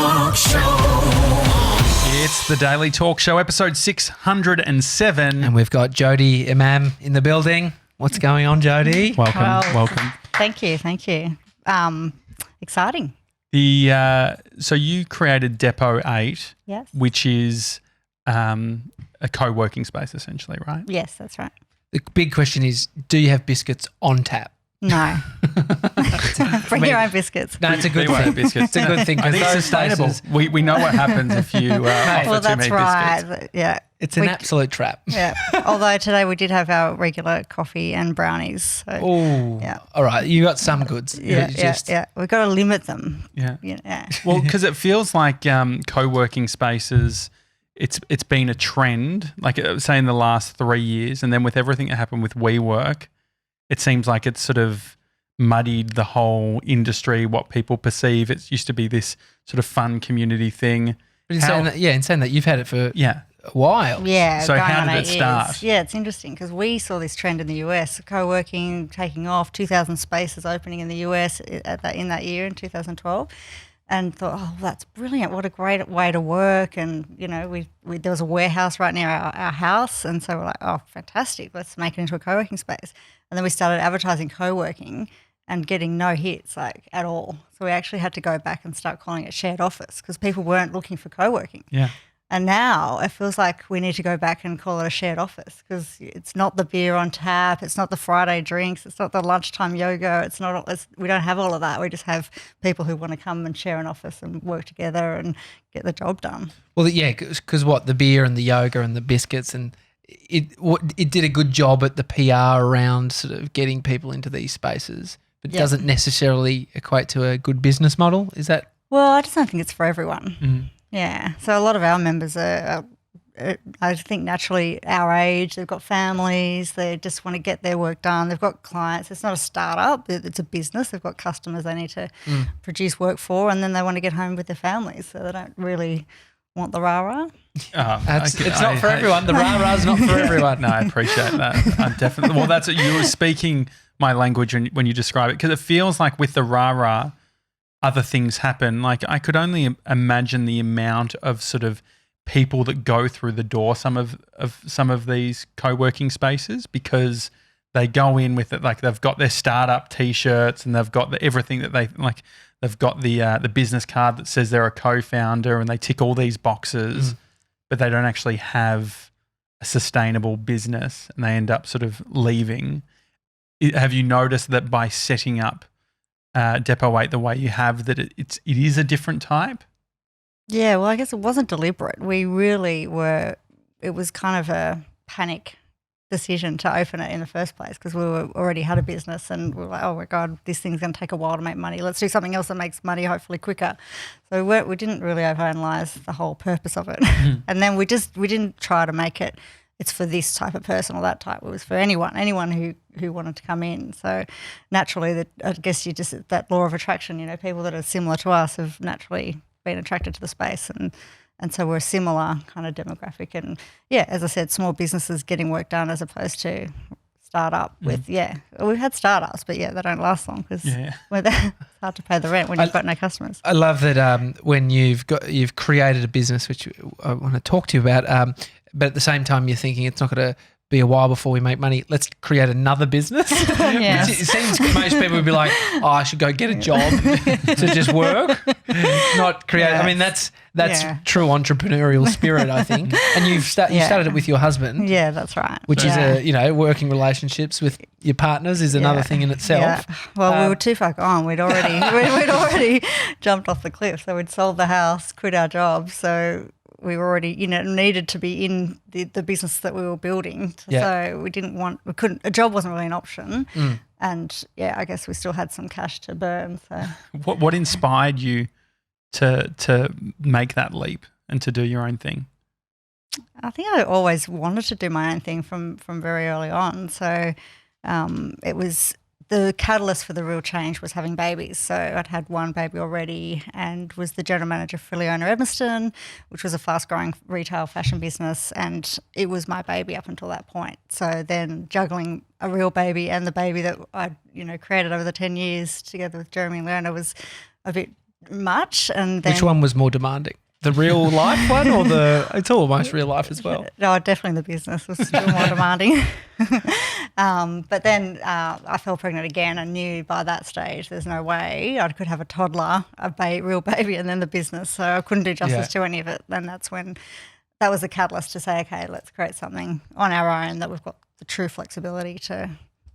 Talk Show. It's the Daily Talk Show, episode 607. And we've got Jodie Imam in the building. What's going on, Jodie? Welcome. Thank you. Exciting. So you created Depot 8, Yes. which is a co-working space essentially, right? Yes, that's right. The big question is, do you have biscuits on tap? No. Bring your own biscuits. No, it's a good Bring your own thing. biscuits. It's a good thing. I think it's those sustainable. places- We know what happens if you offer Well, too that's many right. biscuits. Yeah. It's an absolute trap. Yeah. Although today we did have our regular coffee and brownies. So, Oh, Yeah. all right. You got some goods. yeah, It's yeah. We've got to limit them. Yeah. Yeah. Well, because it feels like co-working spaces, it's been a trend, like say in the last 3 years, and then with everything that happened with WeWork, it seems like it's sort of muddied the whole industry, what people perceive. It used to be this sort of fun community thing. But in saying that, you've had it for Yeah. a while. Yeah. So going how on did 8 it start? years. Yeah, it's interesting because we saw this trend in the US, co-working taking off, 2,000 spaces opening in the US in that year in 2012. And thought, oh, that's brilliant. What a great way to work. And, you know, we there was a warehouse right near our house. And so we're like, oh, fantastic. Let's make it into a co-working space. And then we started advertising co-working and getting no hits, like, at all. So we actually had to go back and start calling it shared office because people weren't looking for co-working. Yeah. And now it feels like we need to go back and call it a shared office because it's not the beer on tap, it's not the Friday drinks, it's not the lunchtime yoga, we don't have all of that. We just have people who want to come and share an office and work together and get the job done. Well, yeah, because the beer and the yoga and the biscuits and it did a good job at the PR around sort of getting people into these spaces, but it doesn't necessarily equate to a good business model. Is that? Well, I just don't think it's for everyone. Mm. Yeah. So a lot of our members are I think naturally our age, they've got families, they just want to get their work done. They've got clients. It's not a startup, it's a business. They've got customers they need to produce work for, and then they want to get home with their families. So they don't really want the rah-rah. It's not for everyone. The rah-rah's not for everyone. No, I appreciate that. I'm definitely. Well, that's what you were speaking my language when you describe it, because it feels like with the rah-rah, other things happen. Like I could only imagine the amount of sort of people that go through the door some of these co-working spaces, because they go in with it like they've got their startup T-shirts and they've got everything that they like. They've got the business card that says they're a co-founder and they tick all these boxes, but they don't actually have a sustainable business and they end up sort of leaving. Have you noticed that by setting up Depot 8 the way you have, that it is a different type? Yeah, well, I guess it wasn't deliberate. We really were. It was kind of a panic decision to open it in the first place because we already had a business and we were like, oh my God, this thing's going to take a while to make money. Let's do something else that makes money hopefully quicker. So we didn't really overanalyze the whole purpose of it. And then we didn't try to make it's for this type of person or that type. It was for anyone who wanted to come in. So naturally, I guess that law of attraction, you know, people that are similar to us have naturally been attracted to the space, and so we're a similar kind of demographic. And yeah, as I said, small businesses getting work done as opposed to startup with we've had startups, but they don't last long because it's hard to pay the rent when you've got no customers. I love that when you've created a business, which I want to talk to you about, but at the same time you're thinking it's not going to be a while before we make money. Let's create another business. Yes. It seems most people would be like, oh, I should go get a job to just work, not create. Yes. I mean, that's true entrepreneurial spirit, I think. And you started it with your husband. Yeah, that's right. Which is working relationships with your partners is another thing in itself. Yeah. Well, we were too far gone. We'd already jumped off the cliff. So we'd sold the house, quit our job. So we were already, needed to be in the business that we were building. So a job wasn't really an option. And I guess we still had some cash to burn. So what inspired you to make that leap and to do your own thing? I think I always wanted to do my own thing from very early on. So it was the catalyst for the real change was having babies. So I'd had one baby already and was the general manager for Leona Edmiston, which was a fast-growing retail fashion business, and it was my baby up until that point. So then juggling a real baby and the baby that I'd created over the 10 years together with Jeremy and Leona was a bit much. And then, Which one was more demanding? The real life one or it's almost real life as well? No, definitely the business was still more demanding. But then I fell pregnant again and knew by that stage there's no way I could have a toddler, real baby, and then the business. So I couldn't do justice to any of it. And that's when that was the catalyst to say, okay, let's create something on our own that we've got the true flexibility to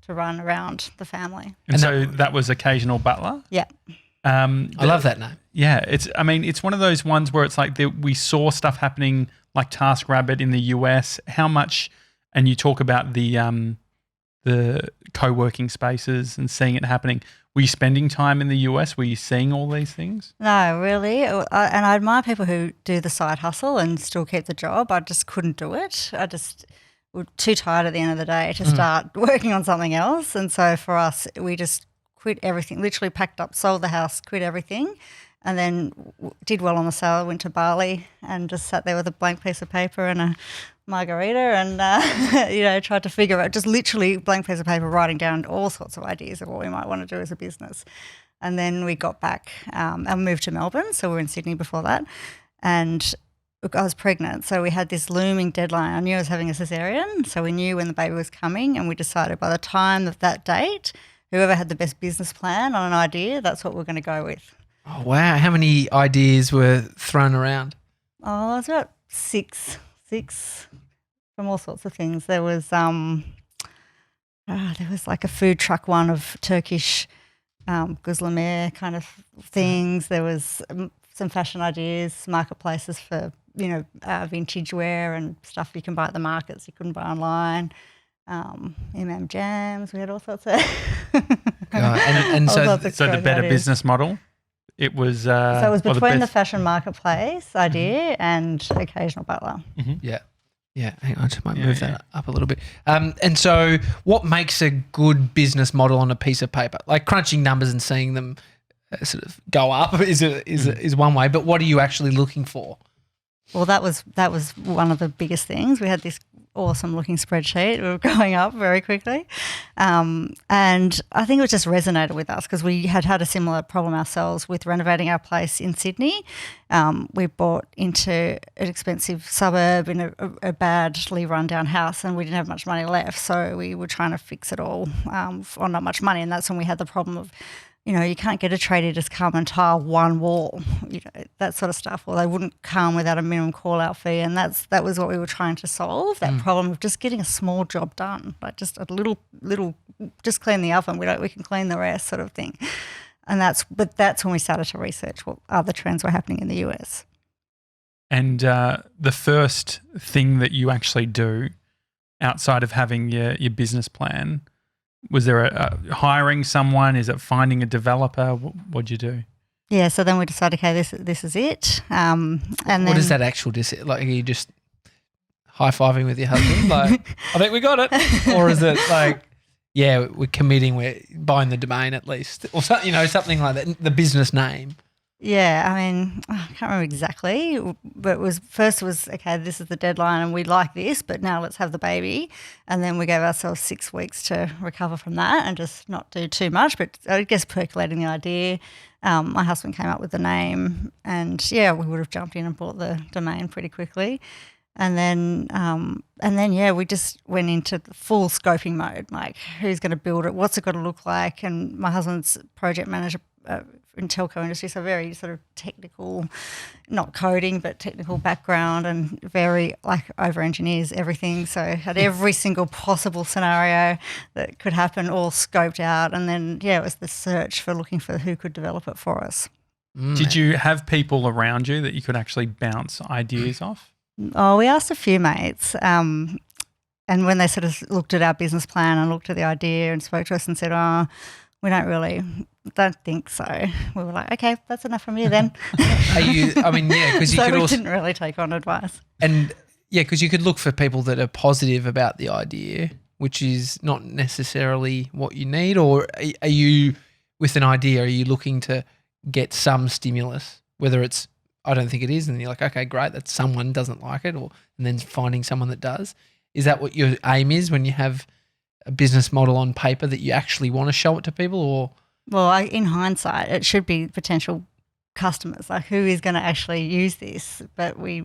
run around the family. And so that was Occasional Butler? Yeah. I love that name. Yeah, it's one of those ones where it's like we saw stuff happening like TaskRabbit in the US. How much, and you talk about the co-working spaces and seeing it happening. Were you spending time in the US? Were you seeing all these things? No, really. And I admire people who do the side hustle and still keep the job. I just couldn't do it. I just was too tired at the end of the day to start working on something else. And so for us, we just quit everything, literally packed up, sold the house, quit everything, and then did well on the sale, went to Bali and just sat there with a blank piece of paper and a margarita and, tried to figure out, just literally blank piece of paper, writing down all sorts of ideas of what we might want to do as a business. And then we got back and moved to Melbourne. So we were in Sydney before that. And I was pregnant, so we had this looming deadline. I knew I was having a cesarean, so we knew when the baby was coming, and we decided by the time of that date, whoever had the best business plan on an idea, that's what we're going to go with. Oh, wow. How many ideas were thrown around? Oh, it was about six from all sorts of things. There was like a food truck one of Turkish guzlamere kind of things. There was some fashion ideas, marketplaces for vintage wear and stuff you can buy at the markets you couldn't buy online. Imam jams, we had all sorts of and so the better business model, it was so it was between the fashion marketplace idea and Occasional Butler. Yeah, hang on, I just might move that up a little bit. And so what makes a good business model on a piece of paper? Like crunching numbers and seeing them sort of go up is one way, but what are you actually looking for? Well, that was one of the biggest things. We had this awesome looking spreadsheet. We were going up very quickly. And I think it just resonated with us because we had a similar problem ourselves with renovating our place in Sydney. We bought into an expensive suburb in a badly run down house and we didn't have much money left. So we were trying to fix it all on not much money. And that's when we had the problem of, you can't get a tradie to just come and tile one wall, that sort of stuff. Or they wouldn't come without a minimum call-out fee, and that was what we were trying to solve, that problem of just getting a small job done, like just a little, just clean the oven, we can clean the rest sort of thing. And that's when we started to research what other trends were happening in the US. And the first thing that you actually do outside of having your business plan, was there a hiring someone? Is it finding a developer? What'd you do? Yeah, so then we decided, okay, this is it. And then what is that actual like? Are you just high-fiving with your husband? Like, I think we got it. Or is it like, yeah, we're committing, we're buying the domain at least, or something like that, the business name? Yeah, I mean, I can't remember exactly, but it was okay, this is the deadline and we like this, but now let's have the baby. And then we gave ourselves 6 weeks to recover from that and just not do too much, but I guess percolating the idea. My husband came up with the name and, we would have jumped in and bought the domain pretty quickly. And then, we just went into the full scoping mode, like who's going to build it, what's it got to look like. And my husband's project manager in telco industry, so very sort of technical, not coding, but technical background and very over-engineers everything. So had every single possible scenario that could happen all scoped out. And then, it was the search for looking for who could develop it for us. Did you have people around you that you could actually bounce ideas off? Oh, we asked a few mates. And when they sort of looked at our business plan and looked at the idea and spoke to us and said, we don't think so. We were like, okay, that's enough from you then. Because so we didn't really take on advice. And because you could look for people that are positive about the idea, which is not necessarily what you need. Or are you, with an idea, are you looking to get some stimulus, whether it's, I don't think it is, and you're like, okay, great, that someone doesn't like it, and then finding someone that does. Is that what your aim is when you have a business model on paper, that you actually want to show it to people? Or well, in hindsight, it should be potential customers, like who is going to actually use this? But we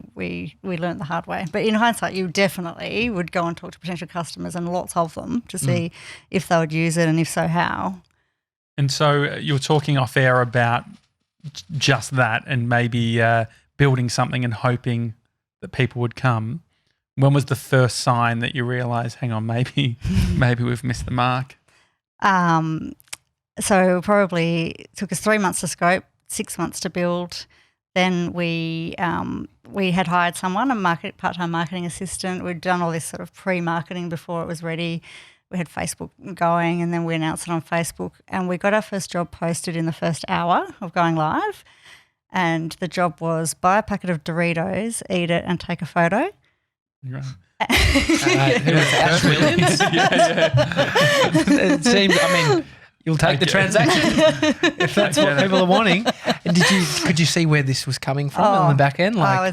learned the hard way. But in hindsight, you definitely would go and talk to potential customers, and lots of them, to see if they would use it, and if so, how. And so you were talking off air about just that, and maybe building something and hoping that people would come. When was the first sign that you realised, hang on, maybe we've missed the mark? So probably took us 3 months to scope, 6 months to build. Then we had hired someone, a part-time marketing assistant. We'd done all this sort of pre-marketing before it was ready. We had Facebook going, and then we announced it on Facebook, and we got our first job posted in the first hour of going live. And the job was buy a packet of Doritos, eat it, and take a photo. Right. Who was Ash Williams? It seems, you'll take the transaction if that's what people are wanting. And could you see where this was coming from on the back end? I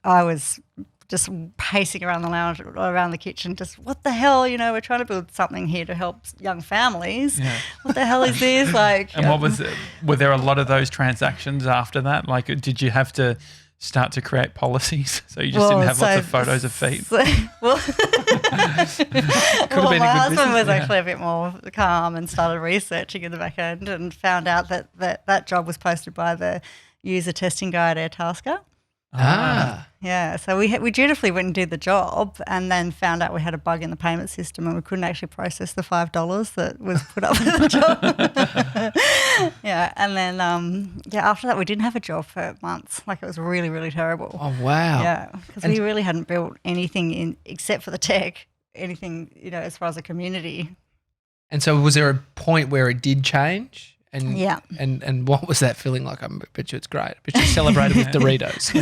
was just pacing around the lounge, around the kitchen, just what the hell, we're trying to build something here to help young families. Yeah. What the hell is this? And what was it? Were there a lot of those transactions after that? Like, did you have to start to create policies so you just didn't have lots of photos of feet? My husband was actually a bit more calm and started researching in the back end, and found out that job was posted by the user testing guy at Airtasker. Yeah, so we dutifully went and did the job, and then found out we had a bug in the payment system, and we couldn't actually process the $5 that was put up with the job. Yeah, and then after that we didn't have a job for months. Like, it was really, really terrible. Oh wow! Yeah, because we really hadn't built anything except for the tech, anything as far as a community. And so, was there a point where it did change? And yeah. And what was that feeling like? I bet you it's great. I bet you celebrated with Doritos.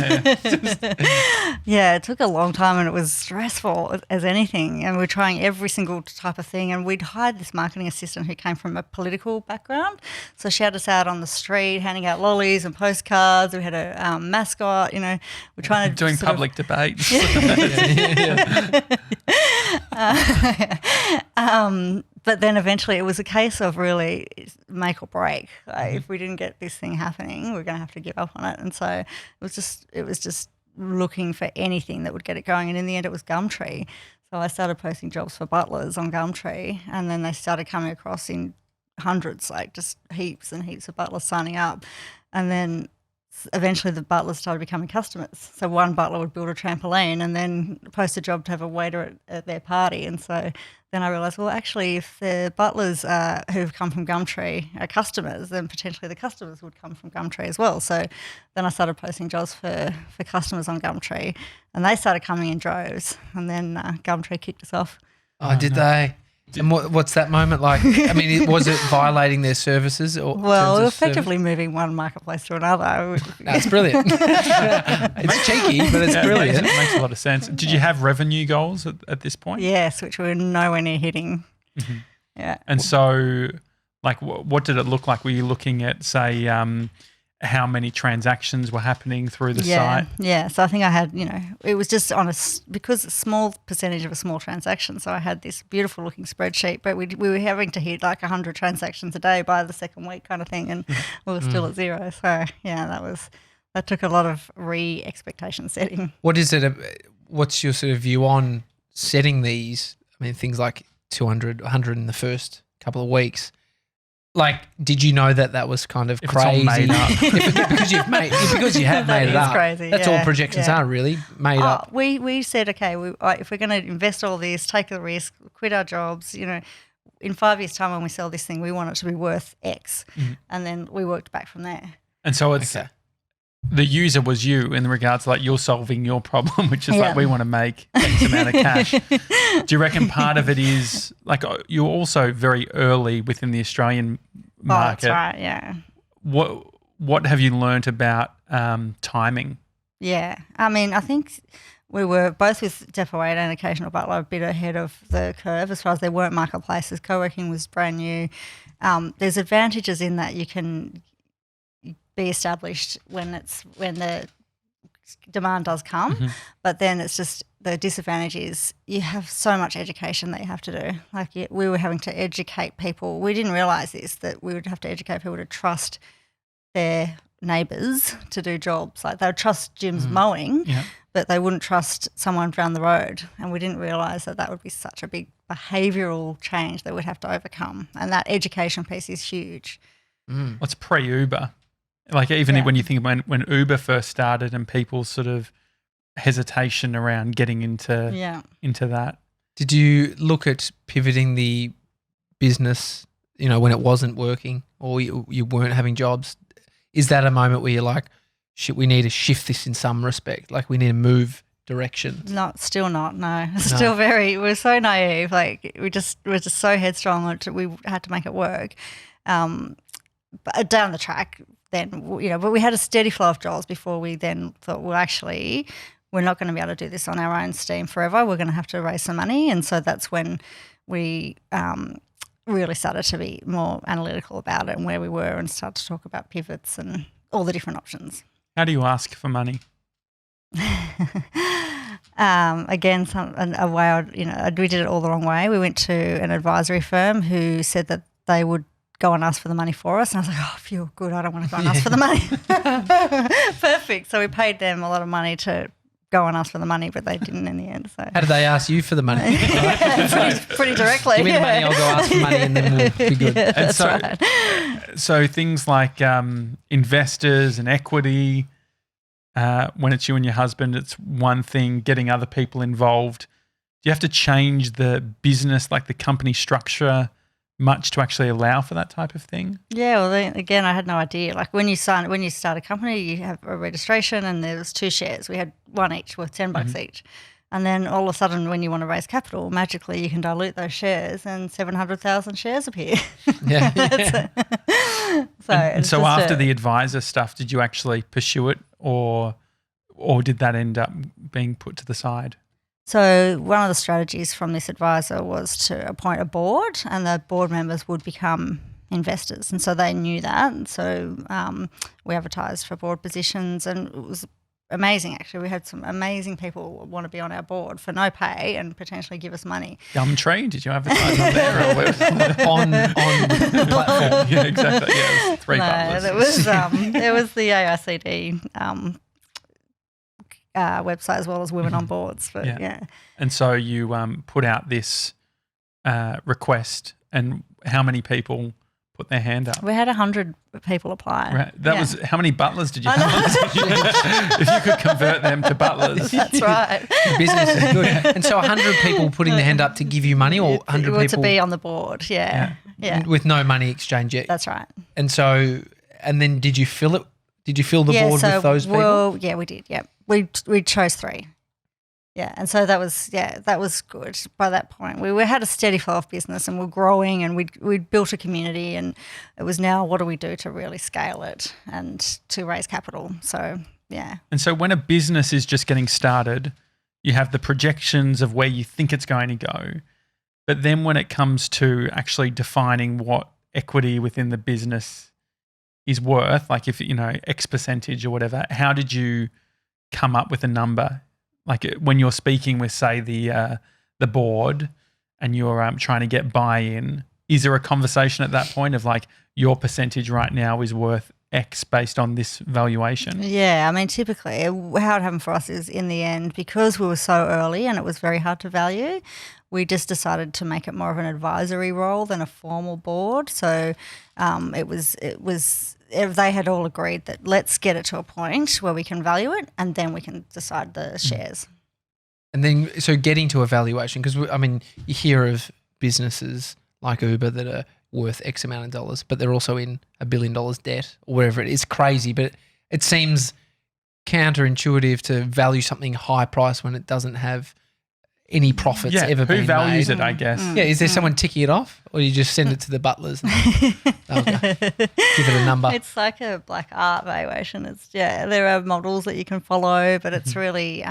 Yeah, it took a long time, and it was stressful as anything. And we're trying every single type of thing. And we'd hired this marketing assistant who came from a political background. So she had us out on the street handing out lollies and postcards. We had a mascot, we're trying to doing public debates. But then eventually it was a case of really make or break. Like, if we didn't get this thing happening, we're going to have to give up on it. And so it was just looking for anything that would get it going. And in the end, it was Gumtree. So I started posting jobs for butlers on Gumtree, and then they started coming across in hundreds, like just heaps and heaps of butlers signing up. And then eventually the butlers started becoming customers. So one butler would build a trampoline and then post a job to have a waiter at their party. And so then I realised, well, actually, if the butlers who've come from Gumtree are customers, then potentially the customers would come from Gumtree as well. So then I started posting jobs for customers on Gumtree, and they started coming in droves. And then Gumtree kicked us off. Oh, did they? And what's that moment like? Was it violating their services? Well, we're effectively moving one marketplace to another. No, it's brilliant. It's cheeky, but it's brilliant. It makes a lot of sense. Did you have revenue goals at this point? Yes, which we were nowhere near hitting. Mm-hmm. Yeah. And so, like, what did it look like? Were you looking at, say, how many transactions were happening through the site? Yeah. So I think I had, it was just because a small percentage of a small transaction. So I had this beautiful looking spreadsheet, but we were having to hit like 100 transactions a day by the second week kind of thing, and we were still at zero. So yeah, that took a lot of expectation setting. What is it? What's your sort of view on setting these? Things like 200, 100 in the first couple of weeks. Like, did you know that was kind of crazy? It's all made up. because you have made it up. Crazy. That's all projections are, really, made up. We said, okay, if we're going to invest all this, take the risk, quit our jobs, in 5 years' time when we sell this thing, we want it to be worth X. Mm-hmm. And then we worked back from there. And so it's the user was you, in regards to like you're solving your problem, which is like we want to make X amount of cash. Do you reckon part of it is like you're also very early within the Australian market? Oh, that's right, yeah. What have you learnt about timing? Yeah, I think we were both with Depot 8 and Occasional Butler a bit ahead of the curve as far as there weren't marketplaces. Co-working was brand new. There's advantages in that you can be established when the demand does come, but then it's just the disadvantage is you have so much education that you have to do. Like we were having to educate people. We didn't realise this, that we would have to educate people to trust their neighbours to do jobs. Like they would trust Jim's mowing, Yeah. but they wouldn't trust someone down the road. And we didn't realise that would be such a big behavioural change that we'd have to overcome. And that education piece is huge. It's pre-Uber. Like even when you think when Uber first started and people's sort of hesitation around getting into that. Did you look at pivoting the business, when it wasn't working or you weren't having jobs? Is that a moment where you're like, shit, we need to shift this in some respect? Like we need to move direction? Still not, no. Still we're so naive. Like we're just so headstrong. We had to make it work. But down the track then, but we had a steady flow of jobs before we then thought, well, actually, we're not going to be able to do this on our own steam forever. We're going to have to raise some money. And so that's when we really started to be more analytical about it and where we were and started to talk about pivots and all the different options. How do you ask for money? Again, we did it all the wrong way. We went to an advisory firm who said that they would go and ask for the money for us. And I was like, oh, I feel good. I don't want to go and ask for the money. Perfect. So we paid them a lot of money to go and ask for the money, but they didn't in the end. So how did they ask you for the money? pretty directly. Give me the money, I'll go ask for money and then we'll be good. Yeah, that's right. So things like investors and equity, when it's you and your husband, it's one thing. Getting other people involved. Do you have to change the business, like the company structure, much to actually allow for that type of thing? Yeah, well, again, I had no idea. Like when you start a company, you have a registration and there was 2 shares. We had one each worth $10 each. And then all of a sudden when you want to raise capital, magically you can dilute those shares and 700,000 shares appear. Yeah. So after the advisor stuff, did you actually pursue it or did that end up being put to the side? So one of the strategies from this advisor was to appoint a board, and the board members would become investors. And so they knew that. And so we advertised for board positions, and it was amazing, actually. We had some amazing people want to be on our board for no pay and potentially give us money. Gumtree, did you advertise on there? Or on the platform? Yeah, exactly. Yeah, it was 3 butlers. It was the AICD website as well as Women on Boards. But yeah. And so you put out this request, and how many people put their hand up? We had 100 people apply. Right. That was, how many butlers did you have? If you could convert them to butlers. That's right. The business is good. And so 100 people putting their hand up to give you money, or 100 people? To be on the board, yeah. With no money exchange yet? That's right. And so, and then did you fill it? Did you fill the board with those people? Well, yeah, we did, yeah. We chose 3. Yeah, and so that was good. By that point, we had a steady flow of business, and we're growing, and we'd built a community, and it was now what do we do to really scale it and to raise capital. So yeah. And so when a business is just getting started, you have the projections of where you think it's going to go, but then when it comes to actually defining what equity within the business is worth, like if X percentage or whatever, how did you come up with a number? Like when you're speaking with, say, the board and you're trying to get buy-in, is there a conversation at that point of like your percentage right now is worth X based on this valuation? Yeah, I mean, typically how it happened for us is in the end, because we were so early and it was very hard to value, we just decided to make it more of an advisory role than a formal board. So it was they had all agreed that let's get it to a point where we can value it and then we can decide the shares. And then, so getting to a valuation, because you hear of businesses like Uber that are worth X amount of dollars, but they're also in $1 billion debt or wherever it is. Crazy, but it seems counterintuitive to value something high price when it doesn't have any profits ever been made. Who values it, I guess? Yeah, is there someone ticking it off, or you just send it to the butlers and give it a number? It's like a black art valuation. There are models that you can follow, but it's really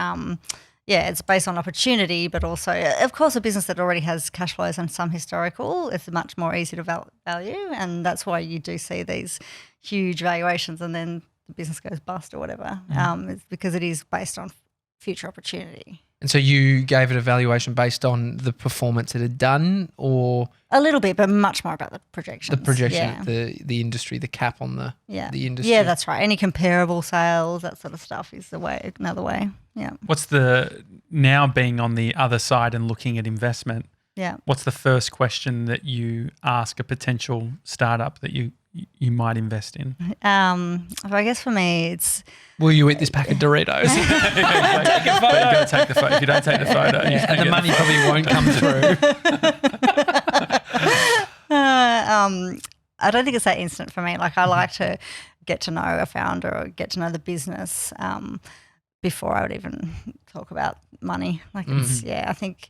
it's based on opportunity, but also, of course, a business that already has cash flows and some historical, it's much more easy to value, and that's why you do see these huge valuations and then the business goes bust or whatever. It's because it is based on future opportunity. And so you gave it a valuation based on the performance it had done, or A little bit, but much more about the projections. the projection Yeah. of the industry, the cap on the industry? Yeah, that's right. Any comparable sales, that sort of stuff is another way. Yeah. What's now being on the other side and looking at investment, Yeah. what's the first question that you ask a potential startup that you might invest in? I guess for me, it's Will you eat this pack of Doritos? Take a photo. But you've got to take the photo. If you don't take the photo, you Yeah, don't and the get money probably won't come through. I don't think it's that instant for me. Like I like to get to know a founder or get to know the business before I would even talk about money. Like it's I think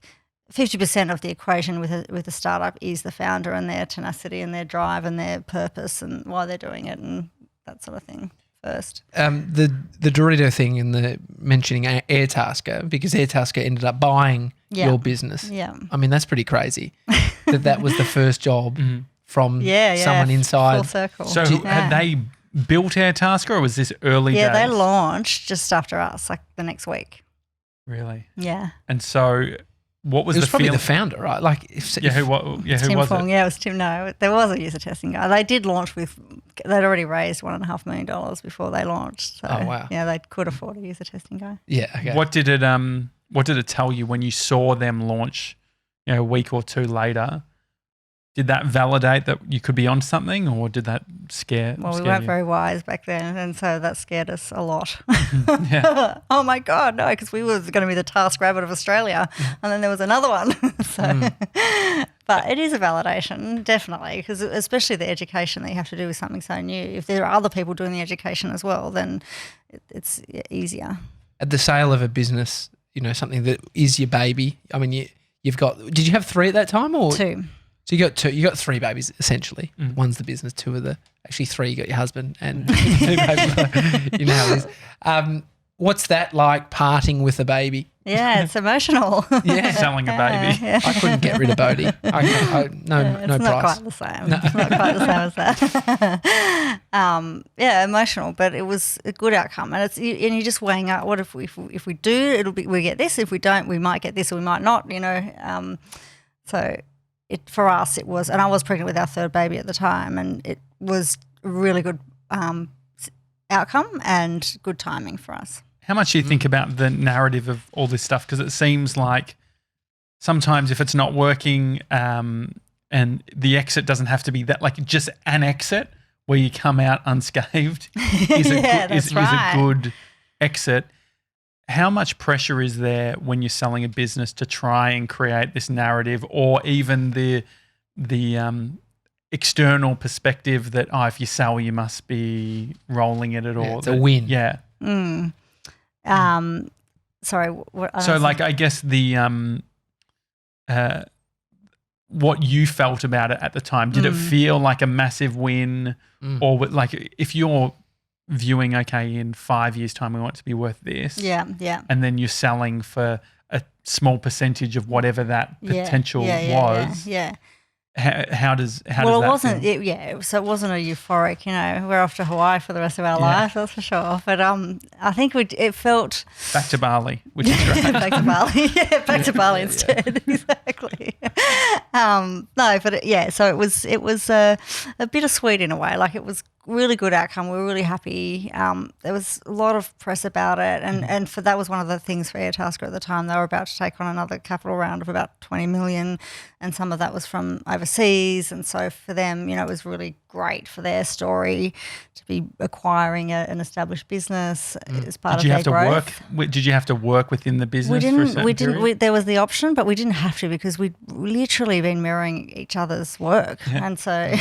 50% of the equation with a startup is the founder and their tenacity and their drive and their purpose and why they're doing it and that sort of thing first. The Dorito thing and the mentioning Airtasker, because Airtasker ended up buying your business. Yeah. I mean, that's pretty crazy that was the first job from someone inside. Full circle. So had they built Airtasker or was this early days? Yeah, they launched just after us, like the next week. Really? Yeah. And so what was It was the probably feeling? the founder, right? Like, Who Tim was Fong. it? Yeah, it was Tim. No, there was a user testing guy. They did launch they'd already raised $1.5 million before they launched. So, Oh, wow. Yeah, they could afford a user testing guy. Yeah. Okay. What did it tell you when you saw them launch, a week or two later? Did that validate that you could be on something, or did that scare Well, we scare weren't you? very wise back then, and so that scared us a lot. Yeah. Oh my God, no, because we was going to be the task rabbit of Australia, and then there was another one. But it is a validation, definitely, because especially the education that you have to do with something so new. If there are other people doing the education as well, then it's easier. At the sale of a business, something that is your baby. I mean, you've got. Did you have 3 at that time, or 2. So you got 2. You got 3 babies essentially. One's the business, 2 are actually 3. You got your husband and 2 babies. You know how it is. What's that like, parting with a baby? Yeah, it's emotional. Yeah, Selling a baby. Yeah. I couldn't get rid of Bodhi. No It's not price. quite the same. It's not quite the same as that. Yeah, emotional, but it was a good outcome. And you're just weighing out what if we do, we get this. If we don't, we might get this or we might not. So for us it was, and I was pregnant with our 3rd baby at the time, and it was a really good outcome and good timing for us. How much do you think about the narrative of all this stuff? Because it seems like sometimes if it's not working and the exit doesn't have to be that, like just an exit where you come out unscathed is a good exit. How much pressure is there when you're selling a business to try and create this narrative, or even the external perspective that if you sell, you must be rolling it at all? It's a win. Yeah. Sorry. What, So, I guess the what you felt about it at the time, did it feel like a massive win, or like if you're viewing, okay, in 5 years' time we want it to be worth this, yeah, and then you're selling for a small percentage of whatever that potential was. Yeah. How does Well, that it wasn't. feel? So it wasn't a euphoric. We're off to Hawaii for the rest of our life. That's for sure. But I think it felt Back to Bali, which is great. back to Bali. Yeah, back to Bali instead. Exactly. No, but so it was a bittersweet in a way. Like it was really good outcome. We were really happy. There was a lot of press about it, and that was one of the things for Airtasker at the time. They were about to take on another capital round of about 20 million, and some of that was from overseas. And so for them, it was really great for their story to be acquiring an established business as part Did you of have their to growth. work? Did you have to work within the business? We didn't. There was the option, but we didn't have to because we'd literally been mirroring each other's work, and so.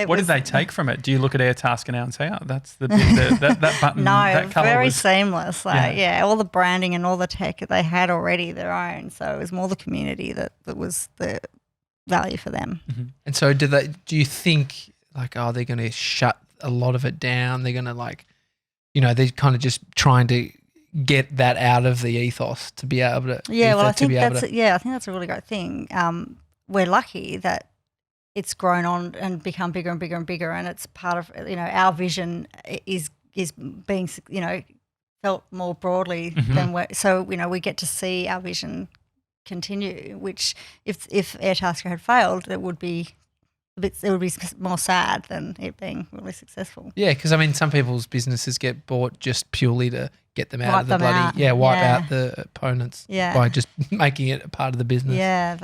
What did they take from it? Do you look at Airtasker now and say, "Oh, that's the that button"? No, that colour very was seamless. All the branding and all the tech they had already their own. So it was more the community that was the value for them. And so do you think like, they're going to shut a lot of it down? They're going to they're kind of just trying to get that out of the ethos to be able to. Yeah, well, I think that's a really great thing. We're lucky that it's grown on and become bigger and bigger and bigger, and it's part of our vision is being felt more broadly than so we get to see our vision continue. Which if Airtasker had failed, it would be more sad than it being really successful. Yeah, because I mean, some people's businesses get bought just purely to get them out Wipe of the them out. wipe Yeah. out the opponents Yeah. by just making it a part of the business. Yeah,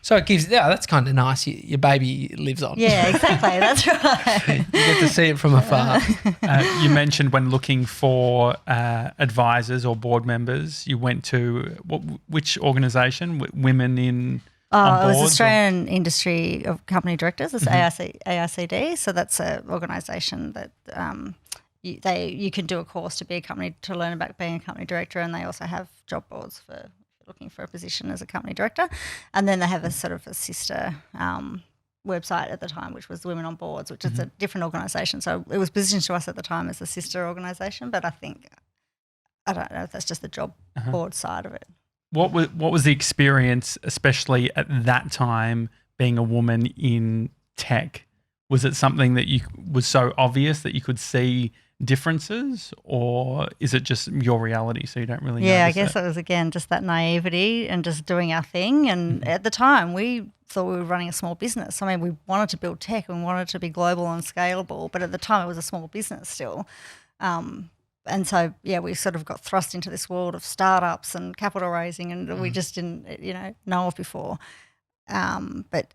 So it gives, that's kind of nice. Your baby lives on. yeah, exactly. That's right. You get to see it from afar. You mentioned when looking for advisors or board members, you went to which organisation? Women in on It was boards Australian Industry of Company Directors. It's AICD. So that's an organisation that you can do a course to learn about being a company director, and they also have job boards for looking for a position as a company director. And then they have a sort of a sister website at the time, which was Women on Boards, which is a different organisation. So it was positioned to us at the time as a sister organisation, but I don't know if that's just the job board side of it. What was the experience, especially at that time, being a woman in tech? Was it something that was so obvious that you could see differences, or is it just your reality so you don't really I notice guess it was, again, just that naivety and just doing our thing. And at the time, we thought we were running a small business. I mean, we wanted to build tech and wanted to be global and scalable, but at the time it was a small business still. And so, we sort of got thrust into this world of startups and capital raising, and we just didn't, know of before. But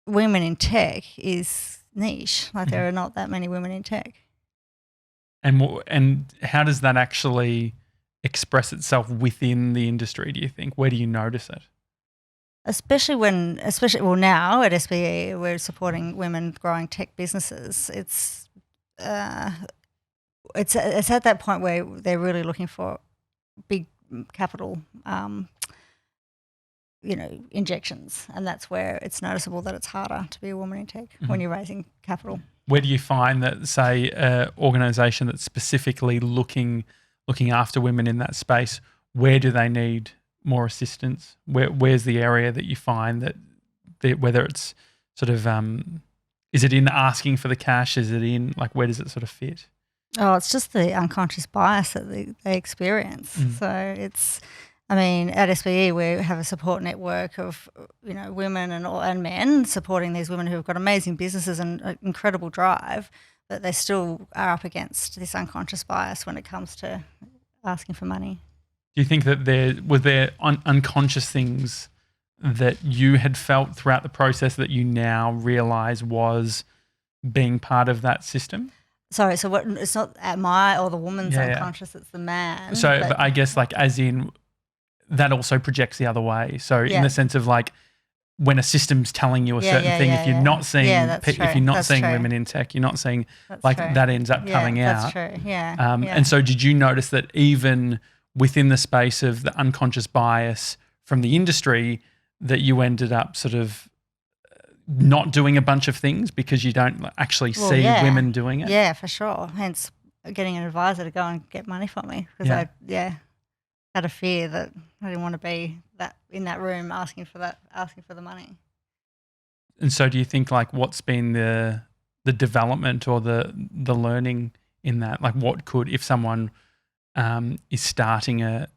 women in tech is niche. Like there are not that many women in tech. And how does that actually express itself within the industry, do you think? Where do you notice it? Especially now at SBE, we're supporting women growing tech businesses. It's at that point where they're really looking for big capital, injections, and that's where it's noticeable that it's harder to be a woman in tech when you're raising capital. Where do you find that, say, an organisation that's specifically looking after women in that space, where do they need more assistance? Where's the area that you find that whether it's sort of is it in asking for the cash? Is it in where does it sort of fit? Oh, it's just the unconscious bias that they experience. So it's, at SBE we have a support network of women and men supporting these women who have got amazing businesses and incredible drive, but they still are up against this unconscious bias when it comes to asking for money. Do you think that there unconscious things that you had felt throughout the process that you now realise was being part of that system? Sorry, so what? It's not my or the woman's unconscious; it's the man. So, but I guess as in that also projects the other way. So, in the sense of when a system's telling you a certain thing, if you're not seeing if you're not seeing women in tech, you're not seeing that ends up coming out. That's true. And so, did you notice that even within the space of the unconscious bias from the industry, that you ended up sort of not doing a bunch of things because you don't actually see women doing it? Yeah, for sure. Hence getting an advisor to go and get money for me because I had a fear that I didn't want to be in that room asking for the money. And so do you think what's been the development or the learning in that? What could, if someone is starting a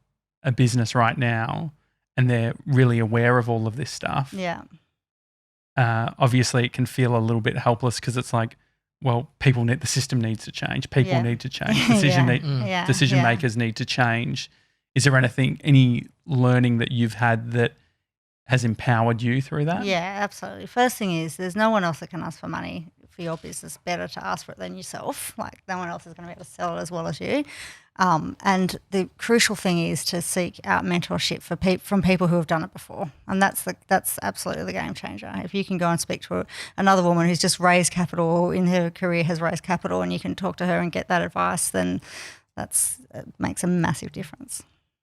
business right now and they're really aware of all of this stuff? Yeah. Obviously it can feel a little bit helpless because it's the system needs to change. People need to change. Decision makers need to change. Is there any learning that you've had that has empowered you through that? Yeah, absolutely. First thing is there's no one else that can ask for money for your business. Better to ask for it than yourself. No one else is going to be able to sell it as well as you. And the crucial thing is to seek out mentorship from people who have done it before, and that's absolutely the game changer. If you can go and speak to another woman who's just raised capital or in her career has raised capital, and you can talk to her and get that advice, then it makes a massive difference.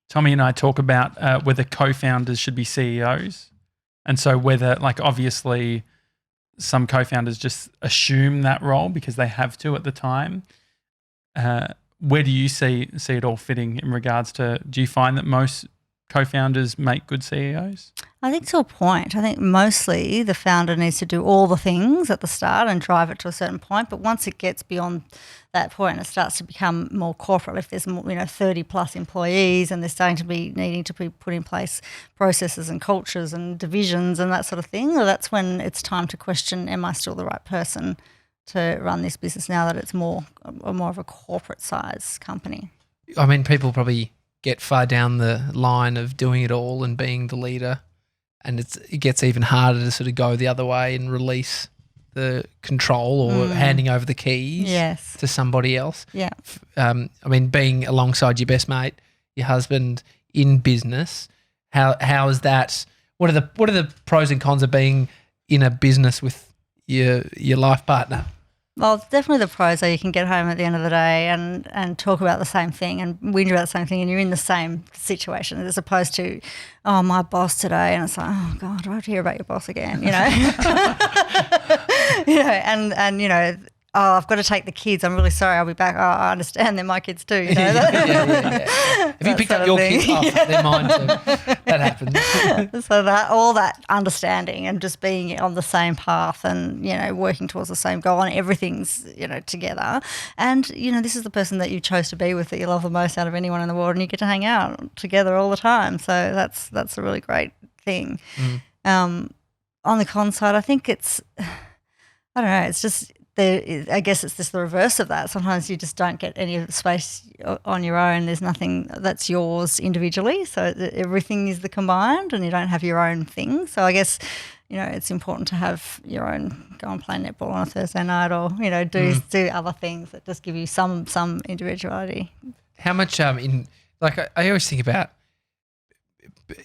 Tommy and I talk about whether co-founders should be CEOs, and so whether obviously some co-founders just assume that role because they have to at the time. Where do you see it all fitting in regards to, do you find that most co-founders make good CEOs? I think to a point. I think mostly the founder needs to do all the things at the start and drive it to a certain point. But once it gets beyond that point, it starts to become more corporate. If there's more, 30 plus employees and they're starting to be needing to be put in place processes and cultures and divisions and that sort of thing, well, that's when it's time to question, am I still the right person to run this business now that it's more of a corporate size company? I mean, people probably get far down the line of doing it all and being the leader, and it gets even harder to sort of go the other way and release the control or handing over the keys to somebody else. Yeah. I mean, being alongside your best mate, your husband in business, how is that? What are the pros and cons of being in a business with your life partner? Well, definitely the pros are you can get home at the end of the day and talk about the same thing and whinge about the same thing, and you're in the same situation as opposed to, oh, my boss today, and it's like, oh God, do I have to hear about your boss again? Oh, I've got to take the kids. I'm really sorry. I'll be back. Oh, I understand. They're my kids too. Yeah. Have you picked up your kids? Oh, they're mine too. That happens. So that all that understanding and just being on the same path and, working towards the same goal and everything's, together. And, this is the person that you chose to be with that you love the most out of anyone in the world, and you get to hang out together all the time. So that's a really great thing. On the con side, I think it's just – I guess it's just the reverse of that. Sometimes you just don't get any of the space on your own. There's nothing that's yours individually. So everything is the combined and you don't have your own thing. So I guess, it's important to have your own, go and play netball on a Thursday night or, do other things that just give you some individuality. How much I always think about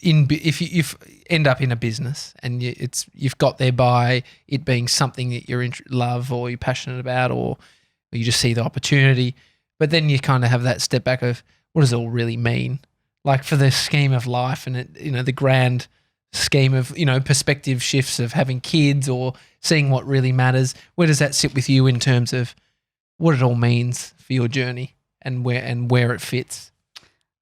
if you end up in a business and you've got there by it being something that you're love or you're passionate about or you just see the opportunity, but then you kind of have that step back of what does it all really mean? Like for the scheme of life and the grand scheme of perspective shifts of having kids or seeing what really matters. Where does that sit with you in terms of what it all means for your journey and where it fits?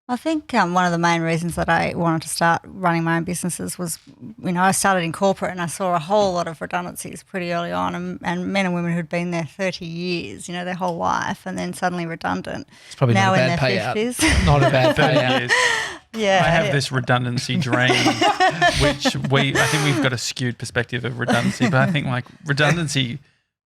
I think one of the main reasons that I wanted to start running my own businesses was, I started in corporate and I saw a whole lot of redundancies pretty early on and men and women who'd been there 30 years, their whole life, and then suddenly redundant. It's probably now not a bad payout. Not a bad payout. Yeah, I have this redundancy dream, which I think we've got a skewed perspective of redundancy, but I think redundancy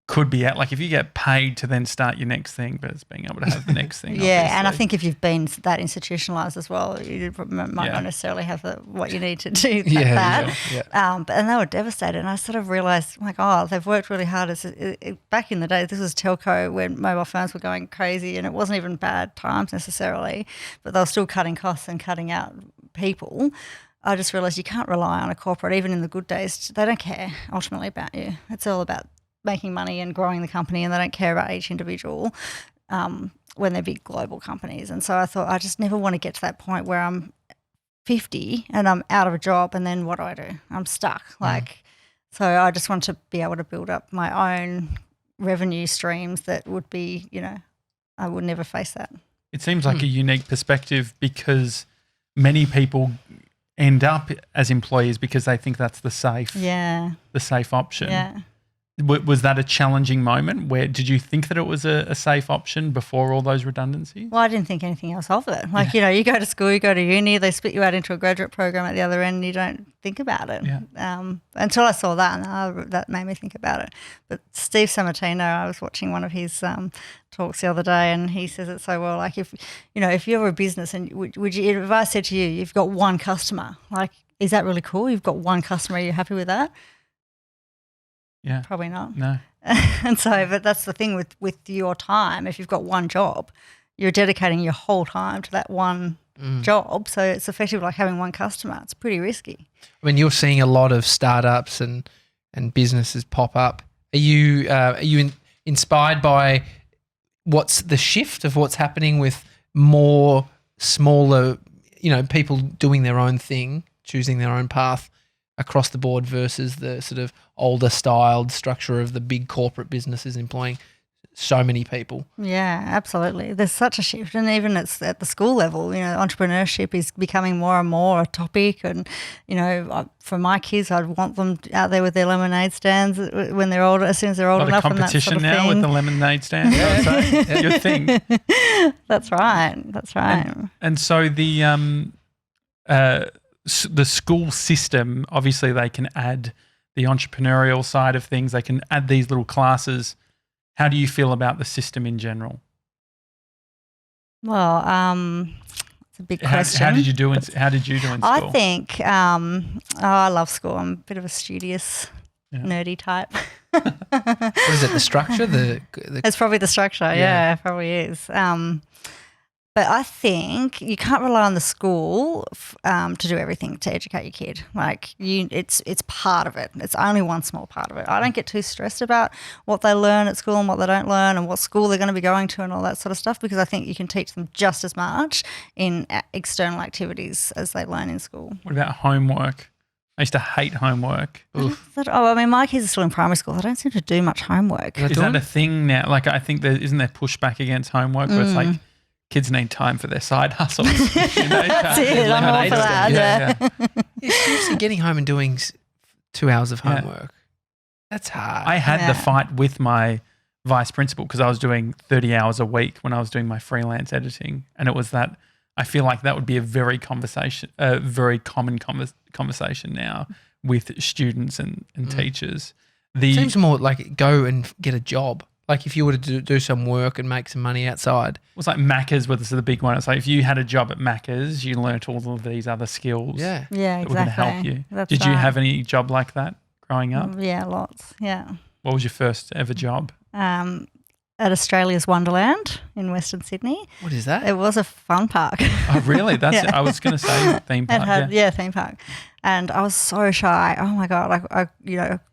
could be out. If you get paid to then start your next thing, but it's being able to have the next thing. Yeah, obviously. And I think if you've been that institutionalised as well, you might not necessarily have what you need to do that. Yeah. And they were devastated. And I sort of realised, they've worked really hard. Back in the day, this was telco when mobile phones were going crazy and it wasn't even bad times necessarily, but they were still cutting costs and cutting out people. I just realised you can't rely on a corporate, even in the good days. They don't care ultimately about you. It's all about making money and growing the company, and they don't care about each individual when they're big global companies. And so I thought I just never want to get to that point where I'm 50 and I'm out of a job and then what do? I'm stuck. So I just want to be able to build up my own revenue streams that would be, I would never face that. It seems like a unique perspective because many people end up as employees because they think that's the safe option. Yeah. Was that a challenging moment? Did you think that it was a safe option before all those redundancies? Well, I didn't think anything else of it. You go to school, you go to uni, they split you out into a graduate program at the other end and you don't think about it. Yeah. Until I saw that and that made me think about it. But Steve Sammartino, I was watching one of his talks the other day and he says it so well, if you're a business and if I said to you, you've got one customer, is that really cool? You've got one customer, are you happy with that? Yeah. Probably not. No. And so, but that's the thing with your time. If you've got one job, you're dedicating your whole time to that one job. So it's effectively like having one customer. It's pretty risky. I mean, you're seeing a lot of startups and businesses pop up. Are you inspired by what's the shift of what's happening with more smaller, people doing their own thing, choosing their own path across the board versus the sort of older styled structure of the big corporate businesses employing so many people. Yeah, absolutely. There's such a shift, and even it's at the school level. Entrepreneurship is becoming more and more a topic. And for my kids, I'd want them out there with their lemonade stands when they're older, as soon as they're old enough. A lot of competition and that sort of now thing. with the lemonade stand. Yeah. Your thing. That's right. That's right. And so the school system, obviously, they can add the entrepreneurial side of things. They can add these little classes. How do you feel about the system in general? Well, it's a big question. How did you do in school? I think I love school. I'm a bit of a studious, nerdy type. What is it? The structure? It's probably the structure. Yeah, it probably is. But I think you can't rely on the school to do everything to educate your kid. It's part of it. It's only one small part of it. I don't get too stressed about what they learn at school and what they don't learn and what school they're going to be going to and all that sort of stuff, because I think you can teach them just as much in external activities as they learn in school. What about homework? I used to hate homework. My kids are still in primary school. They don't seem to do much homework. Is that a thing now? I think isn't there pushback against homework where it's like, kids need time for their side hustles. That's it. I'm all for that. Yeah. Seriously, getting home and doing 2 hours of homework. That's hard. I had the fight with my vice principal because I was doing 30 hours a week when I was doing my freelance editing, and it was that I feel like that would be a very common conversation now with students and teachers. It seems more like go and get a job. Like if you were to do some work and make some money outside. It was like Macca's was the big one. It's like if you had a job at Macca's, you learnt all of these other skills Yeah, that were going to help you. That's Did you right. have any job like that growing up? Yeah, lots. Yeah. What was your first ever job? At Australia's Wonderland in Western Sydney. What is that? It was a fun park. Oh, really? I was going to say theme park. Theme park. And I was so shy. Oh my God. I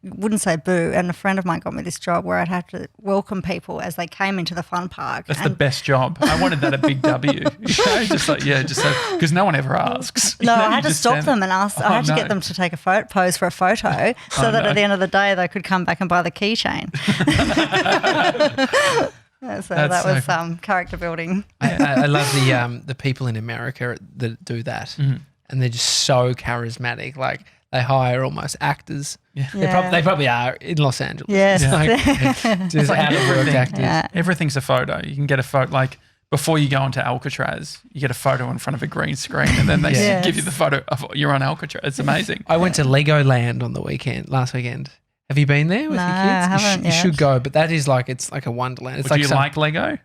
wouldn't say boo. And a friend of mine got me this job where I'd have to welcome people as they came into the fun park. That's the best job. I wanted that at Big W. Because no one ever asks. No, I had to stop them and ask. I had to get them to take a pose for a photo so that at the end of the day they could come back and buy the keychain. So that was character building. I love the people in America that do that. Mm-hmm. And they're just so charismatic. Like they hire almost actors. Yeah. They probably are in Los Angeles. Yes. Just out of work actors. Yeah. Everything's a photo. You can get a photo like before you go onto Alcatraz, you get a photo in front of a green screen and then they give you the photo of you're on Alcatraz. It's amazing. I went to Legoland on the last weekend. Have you been there with your kids? I haven't you should go, but that is it's like a wonderland. It's do you like Lego?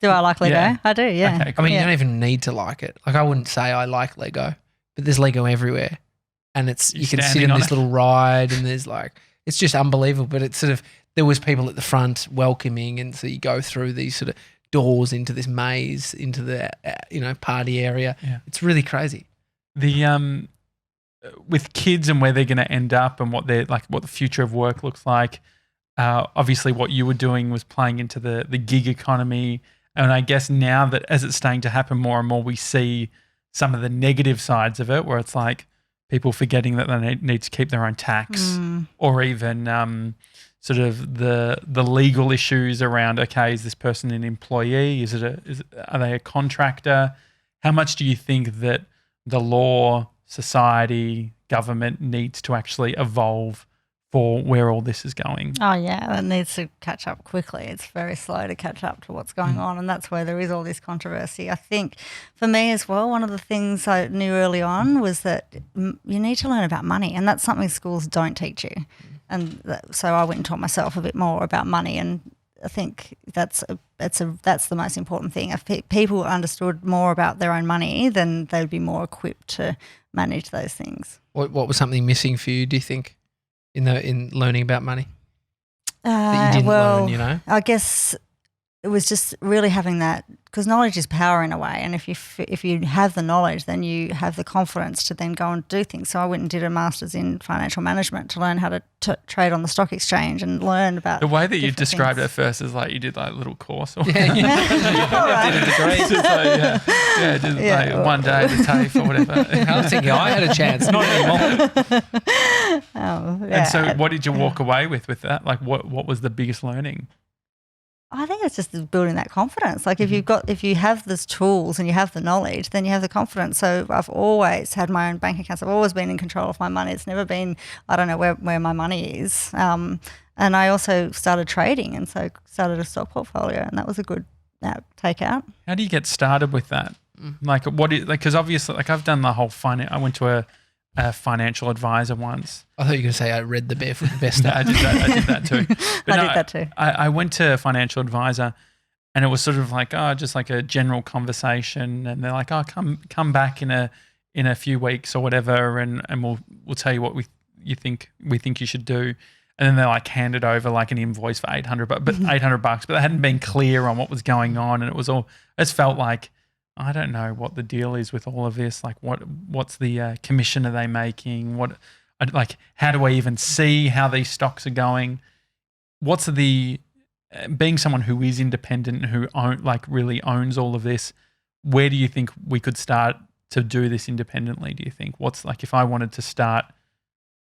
Do I like Lego? Yeah. I do, yeah. Okay, cool. I mean, you don't even need to like it. Like I wouldn't say I like Lego, but there's Lego everywhere. And you can sit in this little ride and there's it's just unbelievable. But it's there was people at the front welcoming, and so you go through these sort of doors into this maze, into the, party area. Yeah. It's really crazy. The, with kids and where they're going to end up and what the future of work looks like, obviously what you were doing was playing into the gig economy. And I guess now that as it's starting to happen more and more, we see some of the negative sides of it where it's like people forgetting that they need to keep their own tax or even sort of the legal issues around, okay, is this person an employee? Are they a contractor? How much do you think that the law, society, government needs to actually evolve for where all this is going? Oh, yeah, it needs to catch up quickly. It's very slow to catch up to what's going on, and that's where there is all this controversy. I think for me as well, one of the things I knew early on was that you need to learn about money, and that's something schools don't teach you. And so I went and taught myself a bit more about money, and I think that's the most important thing. If people understood more about their own money, then they'd be more equipped to manage those things. What was something missing for you, do you think, in learning about money that you didn't learn, I guess it was just really having that, because knowledge is power in a way, and if you have the knowledge, then you have the confidence to then go and do things. So I went and did a master's in financial management to learn how to trade on the stock exchange and learn about the way that you described it first is like you did like a little course or did a degree. One day at the TAFE or whatever. I was thinking I had a chance, not anymore. And so what did you walk away with that? Like what was the biggest learning? I think it's just building that confidence. Like if you have those tools and you have the knowledge, then you have the confidence. So I've always had my own bank accounts. I've always been in control of my money. It's never been, I don't know where my money is. And I also started trading, and so started a stock portfolio, and that was a good takeout. How do you get started with that? Like because obviously like I've done the whole I went to a financial advisor once. I thought you were going to say I read The Barefoot Investor. I did that too. But I did that too. I went to a financial advisor, and it was sort of like, just like a general conversation, and they're like, come back in a few weeks or whatever, and we'll tell you what we think you should do. And then they like handed over like an invoice for $800, but $800, but they hadn't been clear on what was going on, and it just felt like, I don't know what the deal is with all of this. Like, what's the commission are they making? How do I even see how these stocks are going? What's the being someone who is independent, who really owns all of this? Where do you think we could start to do this independently? Do you think what's like if I wanted to start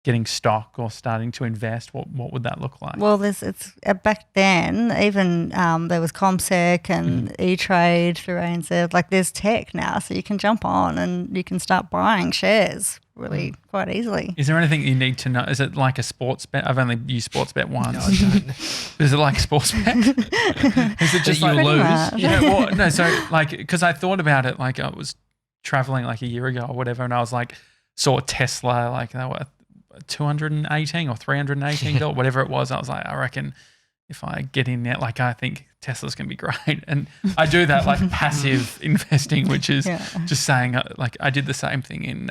getting stock or starting to invest, what would that look like? Well, it's back then, even there was ComSec and E-Trade through ANZ. Like there's tech now, so you can jump on and you can start buying shares really quite easily. Is there anything you need to know? Is it like a sports bet? I've only used sports bet once. No, I don't. Is it like a sports bet? Is it just you like lose? Yeah, well, no. So like, because I thought about it, like I was traveling like a year ago or whatever, and I was like, saw Tesla, like they were $218 or $318, whatever it was. I was like, I reckon if I get in there, like I think Tesla's going to be great. And I do that like passive investing, which is just saying like I did the same thing in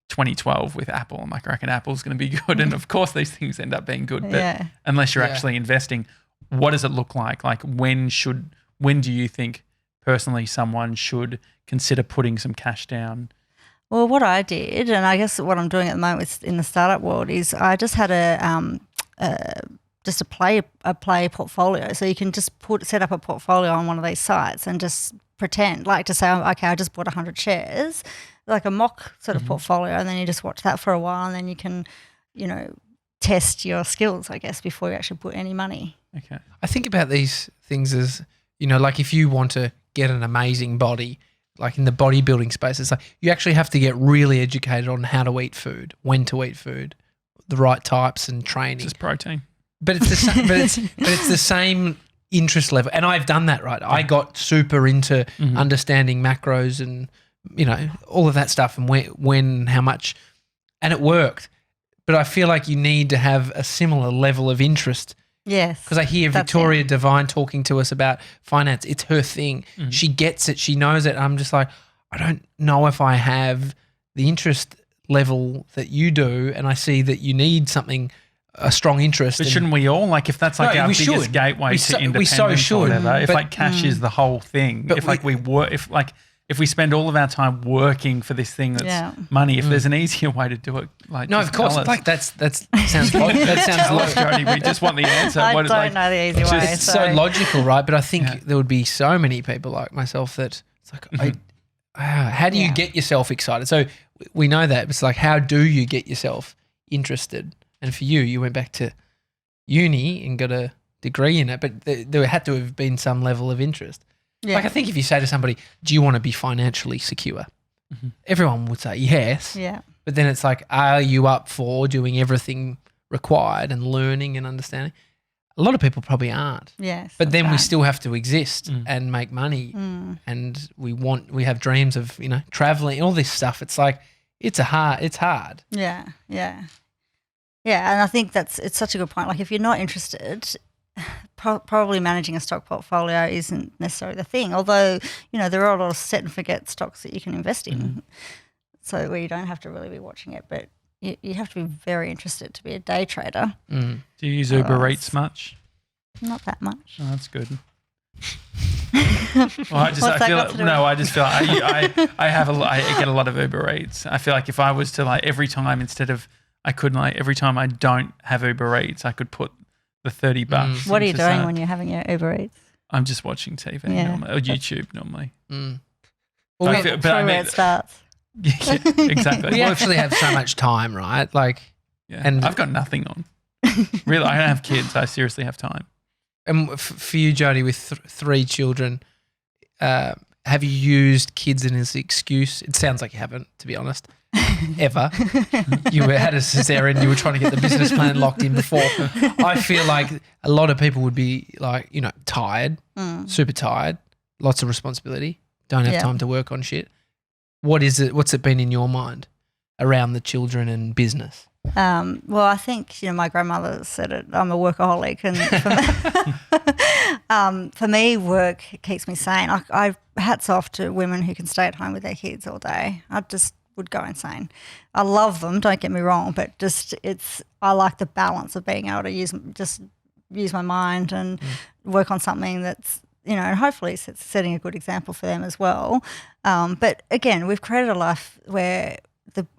2012 with Apple. I'm like, I reckon Apple's going to be good. And of course these things end up being good, but unless you're actually investing, what does it look like? Like when do you think personally someone should consider putting some cash down? Well, what I did, and I guess what I'm doing at the moment in the startup world, is I just had a play portfolio. So you can just set up a portfolio on one of these sites and just pretend, like to say, okay, I just bought 100 shares, like a mock sort of portfolio, and then you just watch that for a while, and then you can, test your skills, I guess, before you actually put any money. Okay. I think about these things as, like if you want to get an amazing body, like in the bodybuilding space, it's like you actually have to get really educated on how to eat food, when to eat food, the right types and training. Just protein. But it's the same, but it's the same interest level. And I've done that, right? I got super into understanding macros and, all of that stuff and when, how much, and it worked. But I feel like you need to have a similar level of interest. Yes. Because I hear Victoria Devine talking to us about finance. It's her thing. She gets it. She knows it. I'm just like, I don't know if I have the interest level that you do, and I see that you need a strong interest. But shouldn't we all? Like if that's like our biggest gateway to independence or whatever, if like cash is the whole thing, if we spend all of our time working for this thing that's money, if there's an easier way to do it, like no, of course, like that sounds Jodie, we just want the answer. I don't know the easy way. It's so logical, right? But I think there would be so many people like myself that it's like, how do you get yourself excited? So we know that it's like, how do you get yourself interested? And for you went back to uni and got a degree in it, but there had to have been some level of interest. Yeah. Like I think if you say to somebody, do you want to be financially secure? Everyone would say yes. Yeah. But then it's like, are you up for doing everything required and learning and understanding? A lot of people probably aren't. Yes. But then we still have to exist and make money and we have dreams of, traveling, all this stuff. It's like, it's hard. Yeah. Yeah. Yeah. And I think it's such a good point. Like if you're not interested, probably managing a stock portfolio isn't necessarily the thing, although, there are a lot of set and forget stocks that you can invest in. So where you don't have to really be watching it, but you have to be very interested to be a day trader. Do you use Uber Eats much? Not that much. Oh, that's good. Well, I just feel like I get a lot of Uber Eats. I feel like if I was to like every time every time I don't have Uber Eats, I could put the $30. What are you doing when you're having your Uber Eats? I'm just watching TV normally, or YouTube normally. Well, where it starts. Yeah, exactly. We actually have so much time, right? Like, and I've got nothing on. Really, I don't have kids. I seriously have time. And for you, Jodie, with 3 children, have you used kids as an excuse? It sounds like you haven't, to be honest, ever. You had a cesarean, you were trying to get the business plan locked in before. I feel like a lot of people would be like, tired, super tired, lots of responsibility, don't have time to work on shit. What's it been in your mind around the children and business? Well, I think, my grandmother said it, I'm a workaholic, and for me, work keeps me sane. I hats off to women who can stay at home with their kids all day. I just would go insane. I love them, don't get me wrong, but I like the balance of being able to use my mind and work on something that's, and hopefully it's setting a good example for them as well. But again, we've created a life where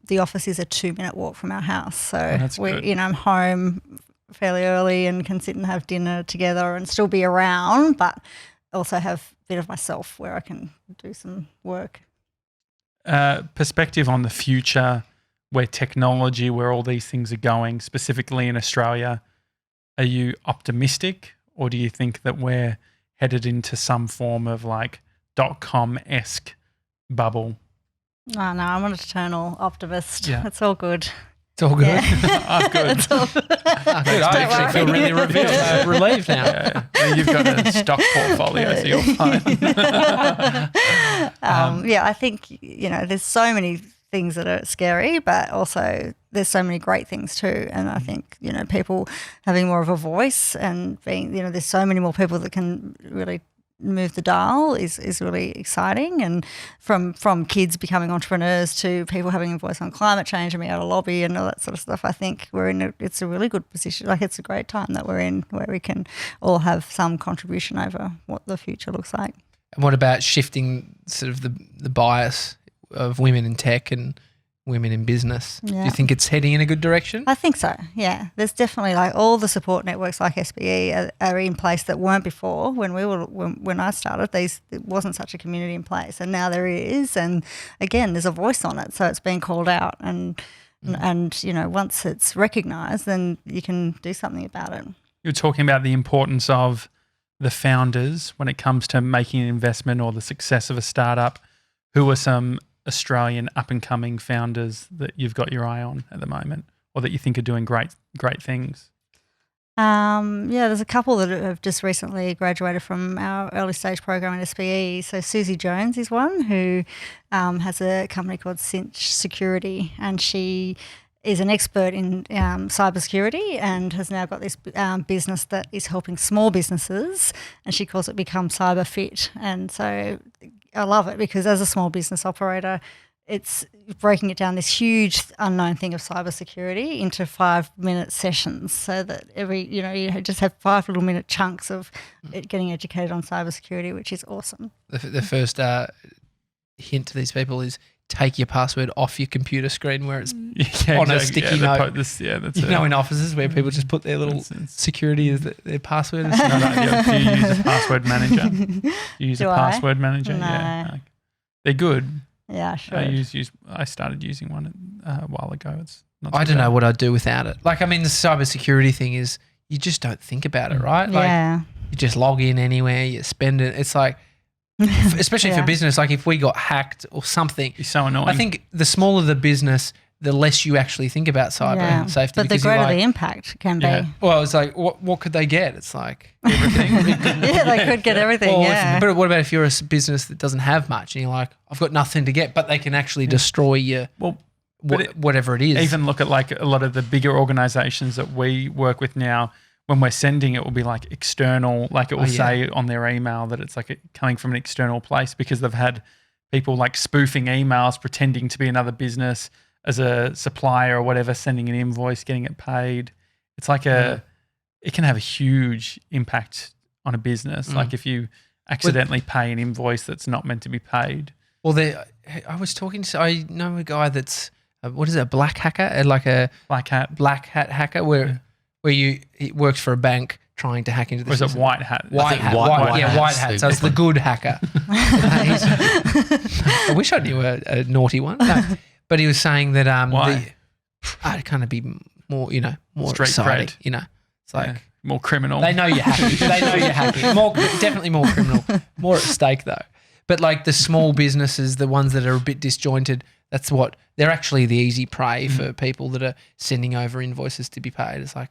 the office is a 2-minute walk from our house. So I'm home fairly early and can sit and have dinner together and still be around, but also have a bit of myself where I can do some work. Perspective on the future, where all these things are going, specifically in Australia. Are you optimistic, or do you think that we're headed into some form of like .com-esque bubble? Oh, no, I'm an eternal optimist. Yeah. It's all good. It's all good. Yeah. I'm good. It's all good. Good. I actually feel really relieved now. Yeah. You've got a stock portfolio, so you're fine. I think, there's so many things that are scary, but also there's so many great things too. And I think, people having more of a voice and being, there's so many more people that can really move the dial is really exciting. And from kids becoming entrepreneurs to people having a voice on climate change and being able to lobby and all that sort of stuff, I think it's a really good position. Like, it's a great time that we're in, where we can all have some contribution over what the future looks like. And what about shifting sort of the bias of women in tech and women in business? Yeah. Do you think it's heading in a good direction? I think so, yeah. There's definitely all the support networks like SBE are in place that weren't before. When I started, it wasn't such a community in place, and now there is. And again, there's a voice on it, so it's being called out. And once it's recognised, then you can do something about it. You're talking about the importance of the founders when it comes to making an investment or the success of a startup. Who are some Australian up-and-coming founders that you've got your eye on at the moment, or that you think are doing great things? There's a couple that have just recently graduated from our early stage program at SBE. So Susie Jones is one who has a company called Cybersecurity, and she is an expert in cybersecurity and has now got this business that is helping small businesses, and she calls it Become Cyber Fit. And so I love it because as a small business operator, it's breaking it down, this huge unknown thing of cybersecurity, into 5-minute sessions, so that you just have 5 little minute chunks of it getting educated on cybersecurity, which is awesome. The first hint to these people is take your password off your computer screen where it's on a sticky note. That's in offices where people just put their little security as their password. Do you use a password manager? Password manager? No. Yeah. They're good. Yeah, sure. I started using one a while ago. It's not. I don't know what I'd do without it. Like, I mean, the cybersecurity thing is you just don't think about it, right? Like, yeah. You just log in anywhere, you spend it. It's like, especially for business, like if we got hacked or something. It's so annoying. I think the smaller the business, the less you actually think about cyber safety. But the greater the impact can be. Well, it's like, what could they get? It's like everything. Yeah, they could get everything, but what about if you're a business that doesn't have much and you're like, I've got nothing to get, but they can actually destroy your whatever it is. Even look at like a lot of the bigger organisations that we work with now. When we're sending it, will be like external, like it will say on their email that it's like coming from an external place, because they've had people like spoofing emails, pretending to be another business as a supplier or whatever, sending an invoice, getting it paid. It's like it can have a huge impact on a business. Like if you accidentally pay an invoice that's not meant to be paid. Well, I know a guy that's, what is it, a black hacker? Like a black hat hacker where he works for a bank trying to hack into the system. Or is it white hat? White hat. White hat. So it's the good hacker. I wish I knew a naughty one. No. But he was saying that Why? I'd kind of be more, more Street exciting. cred. It's like more criminal. They know you're happy. They know you're happy. Definitely more criminal. More at stake though. But like the small businesses, the ones that are a bit disjointed, they're actually the easy prey for people that are sending over invoices to be paid. It's like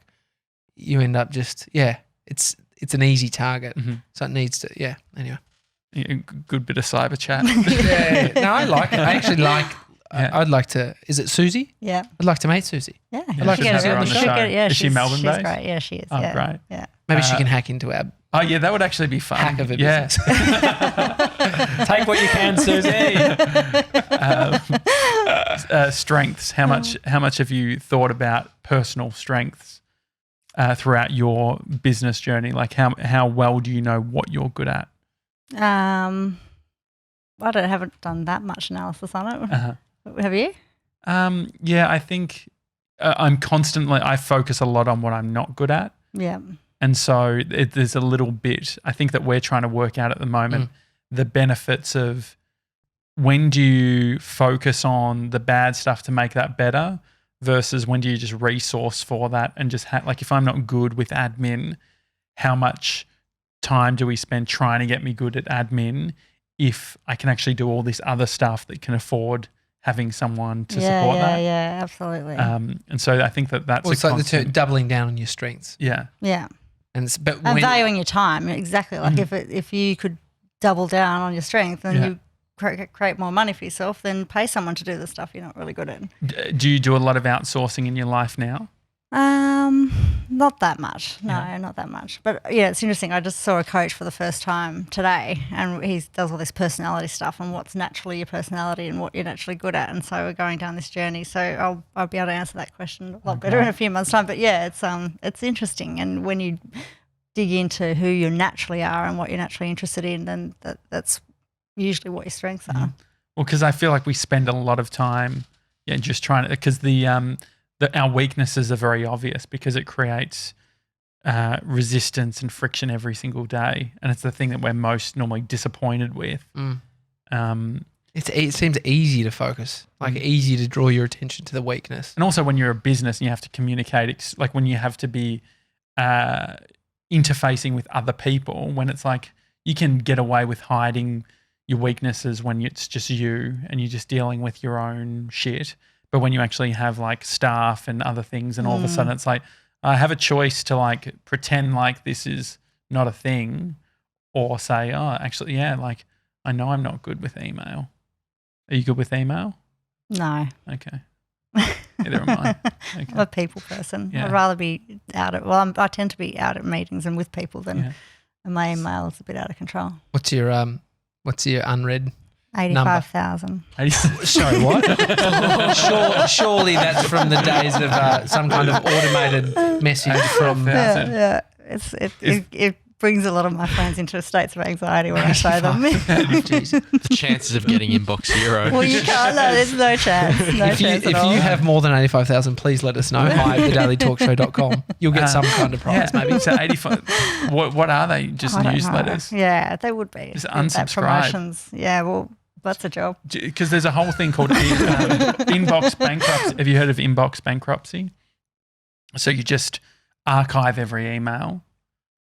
you end up it's an easy target. So it needs to, anyway. Yeah, good bit of cyber chat. No, I like it. I actually like, I'd like to, is it Susie? Yeah. I'd like to meet Susie. Yeah. I'd like to have get her her on the show. Is she Melbourne based? She's great. Yeah, she is. Oh, yeah. great. Yeah. Maybe she can hack into our Oh, yeah, that would actually be fun. hack of a Yeah. business. Take what you can, Susie. Strengths. How much have you thought about personal strengths throughout your business journey? Like how well do you know what you're good at? I haven't done that much analysis on it. Have you? Yeah, I think I focus a lot on what I'm not good at. Yeah. And so there's a little bit, I think that we're trying to work out at the moment, the benefits of when do you focus on the bad stuff to make that better versus when do you just resource for that and just like if I'm not good with admin, how much time do we spend trying to get me good at admin if I can actually do all this other stuff that can afford having someone to support that? Yeah, absolutely. And so I think that's Well, it's like the doubling down on your strengths. Yeah. Yeah. And valuing your time, exactly. Like if you could double down on your strength and you create more money for yourself, then pay someone to do the stuff you're not really good at. Do you do a lot of outsourcing in your life now? Not that much. No, not that much. But yeah, it's interesting. I just saw a coach for the first time today, and he does all this personality stuff and what's naturally your personality and what you're naturally good at. And so we're going down this journey. So I'll be able to answer that question a lot better in a few months' time. But yeah, it's interesting. And when you dig into who you naturally are and what you're naturally interested in, then that's usually what your strengths are. Well, because I feel like we spend a lot of time, just trying to, because our weaknesses are very obvious because it creates resistance and friction every single day, and it's the thing that we're most normally disappointed with. It seems easy to focus, like easy to draw your attention to the weakness. And also when you're a business and you have to communicate, like when you have to be interfacing with other people, when it's like you can get away with hiding your weaknesses when it's just you and you're just dealing with your own shit. But when you actually have like staff and other things and all of a sudden it's like, I have a choice to like pretend like this is not a thing or say, oh, actually, like I know I'm not good with email. Are you good with email? No. Okay. Neither am I. Okay. I'm a people person. Yeah. I'd rather be I tend to be out at meetings and with people than and my email is a bit out of control. What's your unread? 85,000. Sorry, what? Surely that's from the days of some kind of automated message from. Yeah. It brings a lot of my friends into states of anxiety when I show them. The chances of getting inbox zero. Well, you can't. No, there's no chance. If you have more than 85,000, please let us know. Hi at thedailytalkshow.com. You'll get some kind of prize, maybe. So 85. What are they? Just newsletters? Yeah, they would be. Just That unsubscribe. promotions. Yeah, well, that's a job. Because there's a whole thing called inbox bankruptcy. Have you heard of inbox bankruptcy? So you just archive every email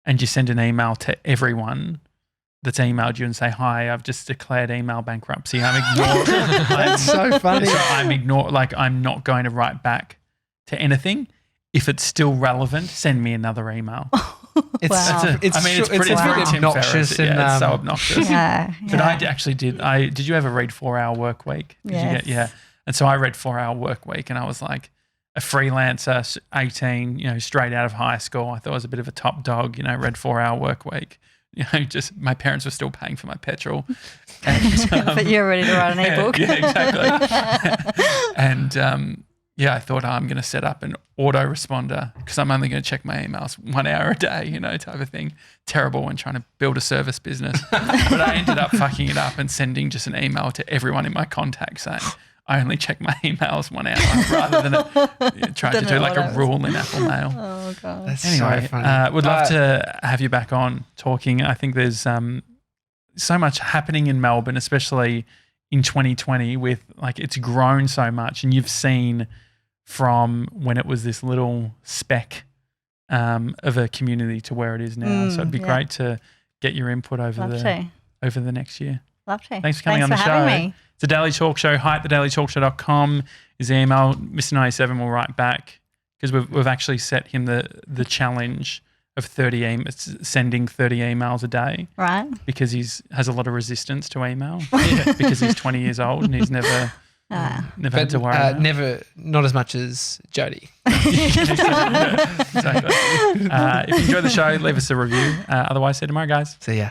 and you send an email to everyone that's emailed you and say, hi, I've just declared email bankruptcy. I'm ignoring. That's so funny. So I'm not going to write back to anything. If it's still relevant, send me another email. It's pretty obnoxious. And, it's so obnoxious. Yeah. But I actually did. Did you ever read 4 Hour Work Week? Yes. And so I read 4 Hour Work Week, and I was like a freelancer, 18, straight out of high school. I thought I was a bit of a top dog. Read 4 Hour Work Week. Just my parents were still paying for my petrol. And, but you're ready to write an ebook. Yeah, exactly. And I thought I'm going to set up an autoresponder because I'm only going to check my emails 1 hour a day, type of thing. Terrible when trying to build a service business. But I ended up fucking it up and sending just an email to everyone in my contacts saying, I only check my emails 1 hour rather than trying to do like a rule in Apple Mail. Oh, God. That's Anyway, so funny. would love to have you back on talking. I think there's so much happening in Melbourne, especially in 2020 with like it's grown so much and you've seen from when it was this little speck of a community to where it is now. So it'd be great to get your input over the next year. Love to. Thanks for coming on the show. Having me. It's a Daily Talk Show. Hi at thedailytalkshow.com is the email. Mr. 97 will write back because we've actually set him the challenge of sending 30 emails a day. Right. Because has a lot of resistance to email because he's 20 years old and he's never had to worry about it. Not as much as Jodie. Exactly. If you enjoy the show, leave us a review. Otherwise, see you tomorrow, guys. See ya.